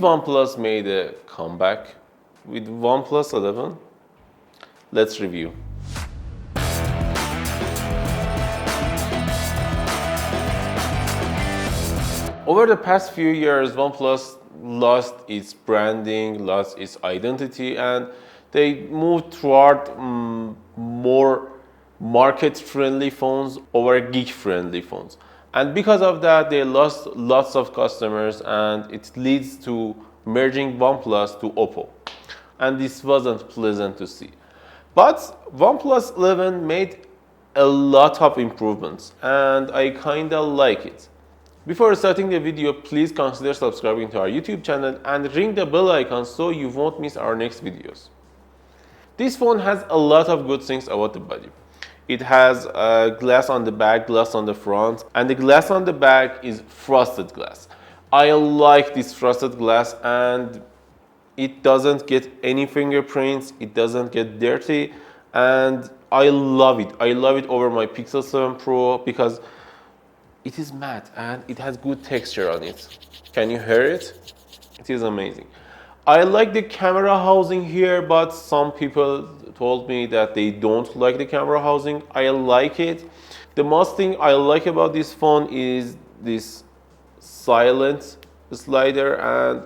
OnePlus made a comeback with OnePlus 11? Let's review. Over the past few years, OnePlus lost its branding, lost its identity, and they moved toward more market-friendly phones over geek-friendly phones. And because of that, they lost lots of customers, and it leads to merging OnePlus to Oppo. And this wasn't pleasant to see. But OnePlus 11 made a lot of improvements, and I kinda like it. Before starting the video, please consider subscribing to our YouTube channel and ring the bell icon so you won't miss our next videos. This phone has a lot of good things about the body. It has glass on the back, glass on the front, and the glass on the back is frosted glass. I like this frosted glass, and it doesn't get any fingerprints, it doesn't get dirty, and I love it. I love it over my Pixel 7 Pro because it is matte and it has good texture on it. Can you hear it? It is amazing. I like the camera housing here, but some people told me that they don't like the camera housing. I like it. The most thing I like about this phone is this silent slider, and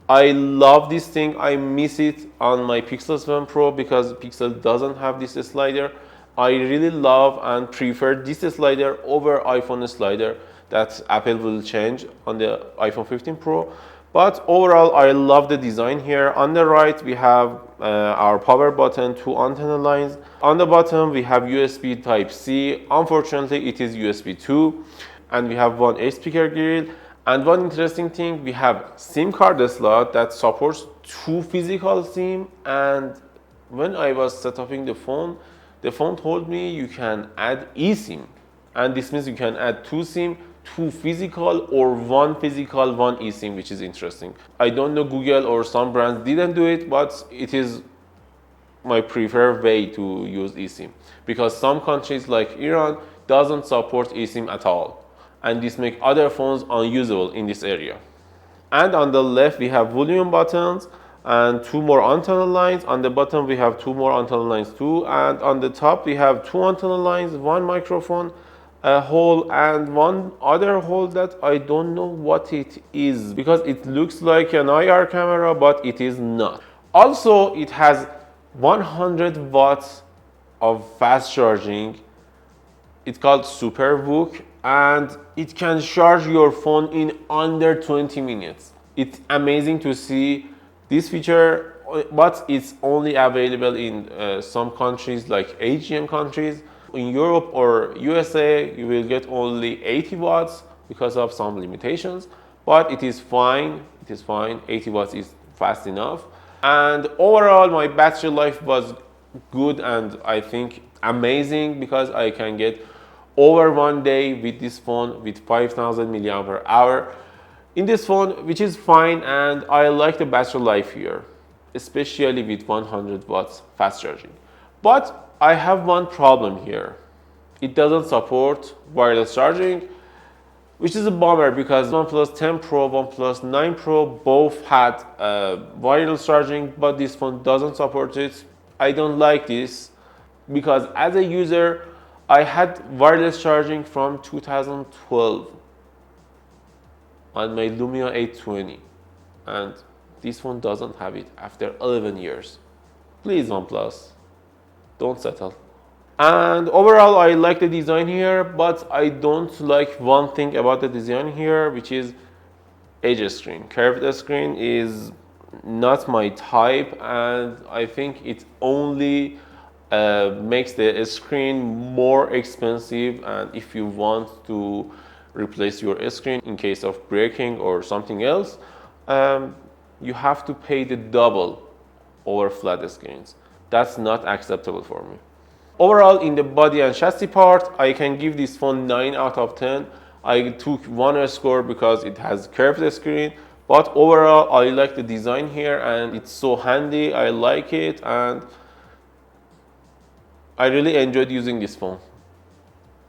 I love this thing. I miss it on my Pixel 7 Pro because Pixel doesn't have this slider. I really love and prefer this slider over iPhone slider that Apple will change on the iPhone 15 Pro. But overall, I love the design here. On the right, we have our power button, 2 antenna lines. On the bottom, we have USB Type-C. Unfortunately, it is USB 2. And we have one 8-speaker grill. And one interesting thing, we have SIM card slot that supports 2 physical SIM. And when I was setting the phone told me you can add eSIM, and this means you can add 2 SIM, 2 physical or 1 physical, 1 eSIM, which is interesting. I don't know, Google or some brands didn't do it, but it is my preferred way to use eSIM because some countries like Iran doesn't support eSIM at all, and this makes other phones unusable in this area. And on the left we have volume buttons and 2 more antenna lines. On the bottom we have 2 more antenna lines too, and on the top we have 2 antenna lines, 1 microphone hole, and 1 other hole that I don't know what it is because it looks like an IR camera, but it is not. Also, it has 100 watts of fast charging. It's called SuperVOOC, and it can charge your phone in under 20 minutes. It's amazing to see this feature, but it's only available in some countries like Asian countries. In Europe or USA, you will get only 80 watts because of some limitations, but it is fine. It is fine. 80 watts is fast enough. And overall, my battery life was good and I think amazing because I can get over 1 day with this phone with 5000 mAh in this phone, which is fine, and I like the battery life here, especially with 100 watts fast charging. But I have one problem here. It doesn't support wireless charging, which is a bummer because OnePlus 10 Pro, OnePlus 9 Pro both had wireless charging, but this phone doesn't support it. I don't like this because as a user, I had wireless charging from 2012 on my Lumia 820, and this phone doesn't have it after 11 years. Please, OnePlus, don't settle. And overall, I like the design here, but I don't like one thing about the design here, which is edge screen. Curved screen is not my type, and I think it only makes the screen more expensive, and if you want to replace your screen in case of breaking or something else, you have to pay the double over flat screens. That's not acceptable for me. Overall, in the body and chassis part, I can give this phone 9 out of 10. I took 1 score because it has curved screen, but overall I like the design here and it's so handy. I like it and I really enjoyed using this phone.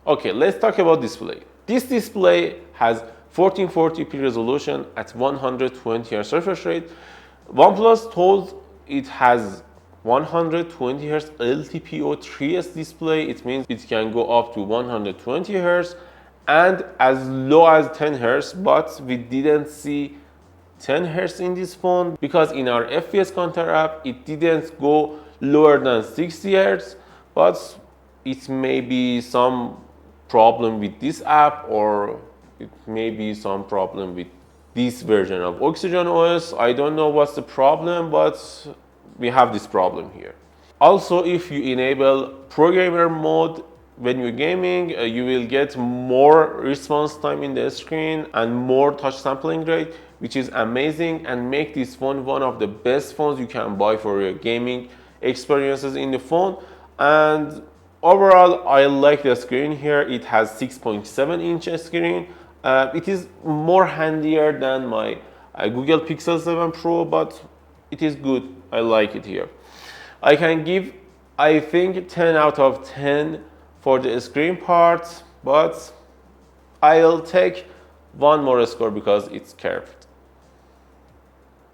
Okay, let's talk about display. This display has 1440p resolution at 120 Hz refresh rate. OnePlus told it has 120 Hz LTPO3S display. It means it can go up to 120 Hz and as low as 10 Hz, but we didn't see 10 Hz in this phone because in our FPS counter app it didn't go lower than 60 Hz, but it may be some problem with this app, or it may be some problem with this version of Oxygen OS. I don't know what's the problem, but we have this problem here. Also, if you enable Pro Gamer mode when you're gaming, you will get more response time in the screen and more touch sampling rate, which is amazing and make this phone one of the best phones you can buy for your gaming experiences in the phone. And overall, I like the screen here. It has 6.7-inch screen. It is more handier than my Google Pixel 7 Pro, but it is good. I like it here. I can give, I think, 10 out of 10 for the screen part, but I'll take one more score because it's curved.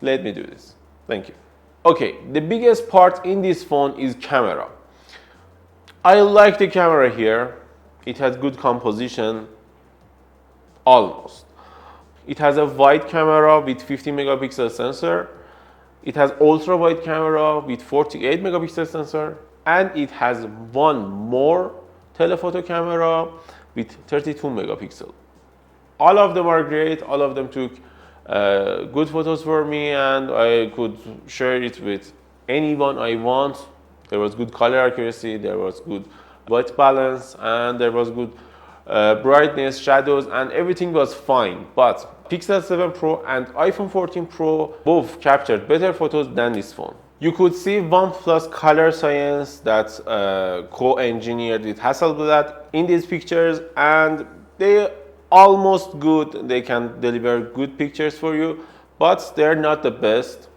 Let me do this. Thank you. Okay, the biggest part in this phone is camera. I like the camera here. It has good composition, almost. It has a wide camera with 50 megapixel sensor. It has ultra wide camera with 48 megapixel sensor, and it has one more telephoto camera with 32 megapixel. All of them are great. All of them took good photos for me, and I could share it with anyone I want. There was good color accuracy, there was good white balance, and there was good brightness, shadows, and everything was fine. But Pixel 7 Pro and iPhone 14 Pro both captured better photos than this phone. You could see OnePlus color science that co-engineered with Hasselblad in these pictures, and they almost good. They can deliver good pictures for you, but they're not the best.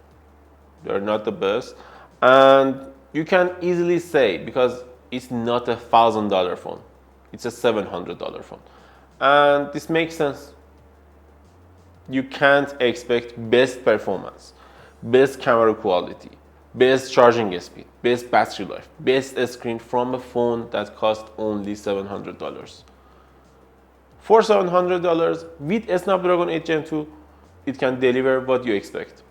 They're not the best, and you can easily say because it's not a $1,000 phone. It's a $700 phone, and this makes sense. You can't expect best performance, best camera quality, best charging speed, best battery life, best screen from a phone that costs only $700. For $700 with Snapdragon 8 Gen 2, it can deliver what you expect.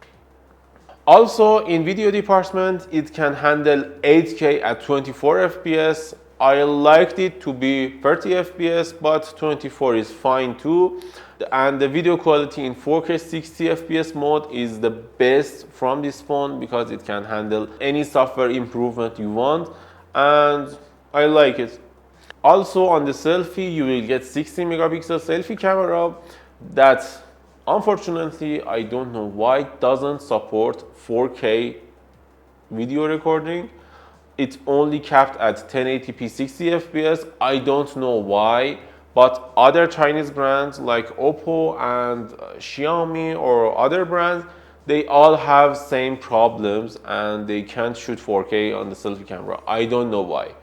Also, in video department, it can handle 8K at 24 FPS. I liked it to be 30 FPS, but 24 is fine too. And the video quality in 4K 60 FPS mode is the best from this phone because it can handle any software improvement you want, and I like it. Also, on the selfie, you will get 16 megapixel selfie camera that, unfortunately, I don't know why it doesn't support 4K video recording. It's only capped at 1080p 60 FPS. I don't know why, but other Chinese brands like Oppo and Xiaomi or other brands, they all have same problems and they can't shoot 4K on the selfie camera. I don't know why.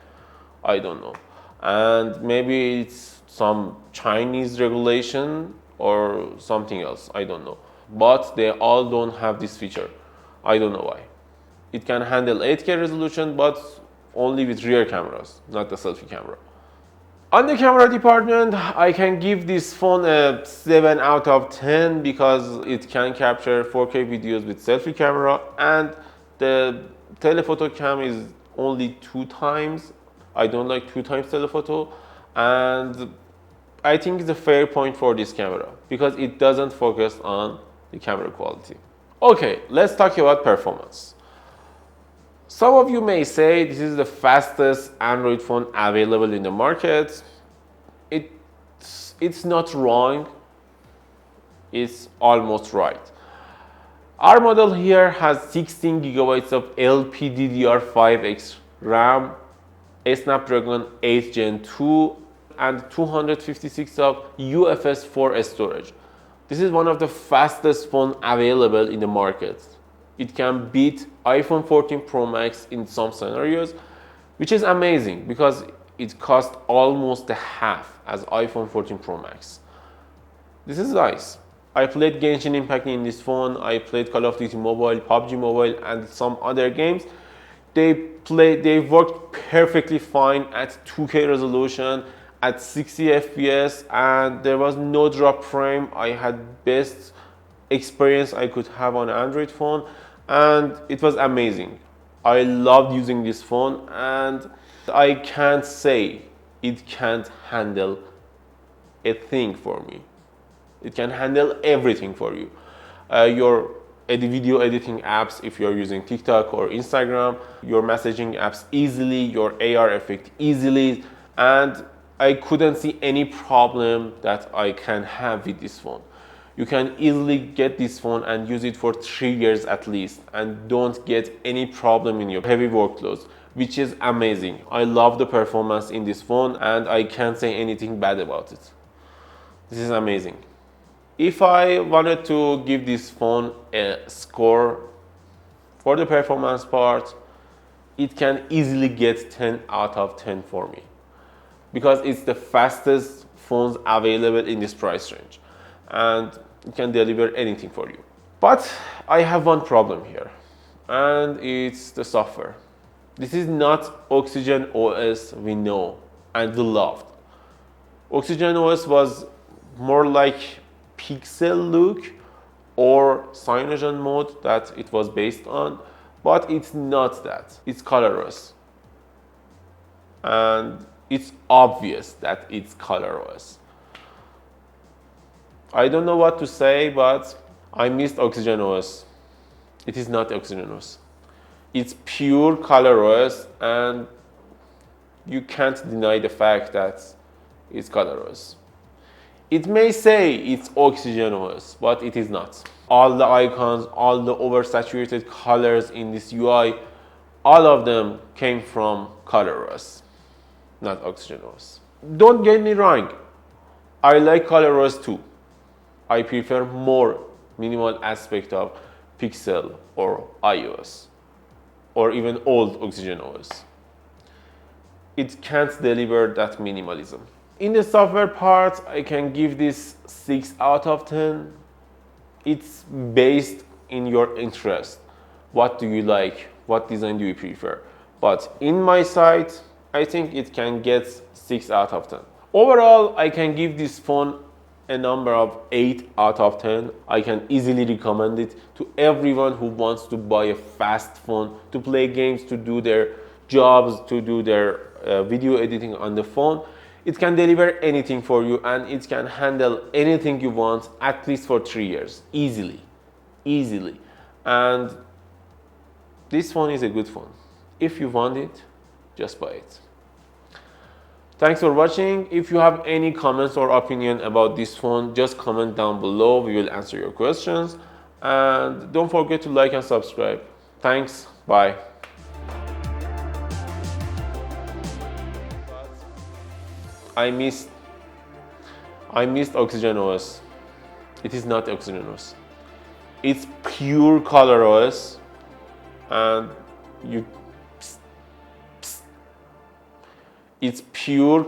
I don't know. And maybe it's some Chinese regulation or something else. I don't know. But they all don't have this feature. I don't know why. It can handle 8K resolution, but only with rear cameras, not the selfie camera. On the camera department, I can give this phone a 7 out of 10 because it can capture 4K videos with selfie camera, and the telephoto cam is only 2 times. I don't like 2 times telephoto, and I think it's a fair point for this camera because it doesn't focus on the camera quality. Okay, let's talk about performance. Some of you may say this is the fastest Android phone available in the market. It's not wrong. It's almost right. Our model here has 16 gigabytes of LPDDR5X RAM, a Snapdragon 8 Gen 2, and 256 of UFS 4 storage. This is one of the fastest phones available in the market. It can beat iPhone 14 Pro Max in some scenarios, which is amazing because it costs almost the half as iPhone 14 Pro Max. This is nice. I played Genshin Impact in this phone. I played Call of Duty Mobile, PUBG Mobile, and some other games. They worked perfectly fine at 2K resolution, at 60 FPS, and there was no drop frame. I had best experience I could have on an Android phone, and it was amazing. I loved using this phone, and I can't say it can't handle a thing for me. It can handle everything for you. Your video editing apps, if you're using TikTok or Instagram, your messaging apps easily, your AR effect easily, and I couldn't see any problem that I can have with this phone. You can easily get this phone and use it for 3 years at least and don't get any problem in your heavy workloads, which is amazing. I love the performance in this phone and I can't say anything bad about it. This is amazing. If I wanted to give this phone a score for the performance part, it can easily get 10 out of 10 for me because it's the fastest phones available in this price range and it can deliver anything for you. But I have one problem here, and it's the software. This is not Oxygen OS we know and we loved. Oxygen OS was more like pixel look or cyanogen mode that it was based on, but it's not that. It's colorless. And it's obvious that it's colorless. I don't know what to say, but I missed Oxygen OS. It is not Oxygen OS. It's pure colorless, and you can't deny the fact that it's colorless. It may say it's Oxygen OS, but it is not. All the icons, all the oversaturated colors in this UI, all of them came from ColorOS, not Oxygen OS. Don't get me wrong, I like ColorOS too. I prefer more minimal aspect of Pixel or iOS, or even old Oxygen OS. It can't deliver that minimalism. In the software part, I can give this 6 out of 10. It's based in your interest. What do you like? What design do you prefer? But in my site, I think it can get 6 out of 10. Overall, I can give this phone a number of 8 out of 10. I can easily recommend it to everyone who wants to buy a fast phone, to play games, to do their jobs, to do their video editing on the phone. It can deliver anything for you and it can handle anything you want at least for 3 years, easily. And this phone is a good phone. If you want it, just buy it. Thanks for watching. If you have any comments or opinion about this phone, just comment down below. We will answer your questions. And don't forget to like and subscribe. Thanks. Bye. I missed Oxygen OS. It is not Oxygen OS. It's pure ColorOS, and it's pure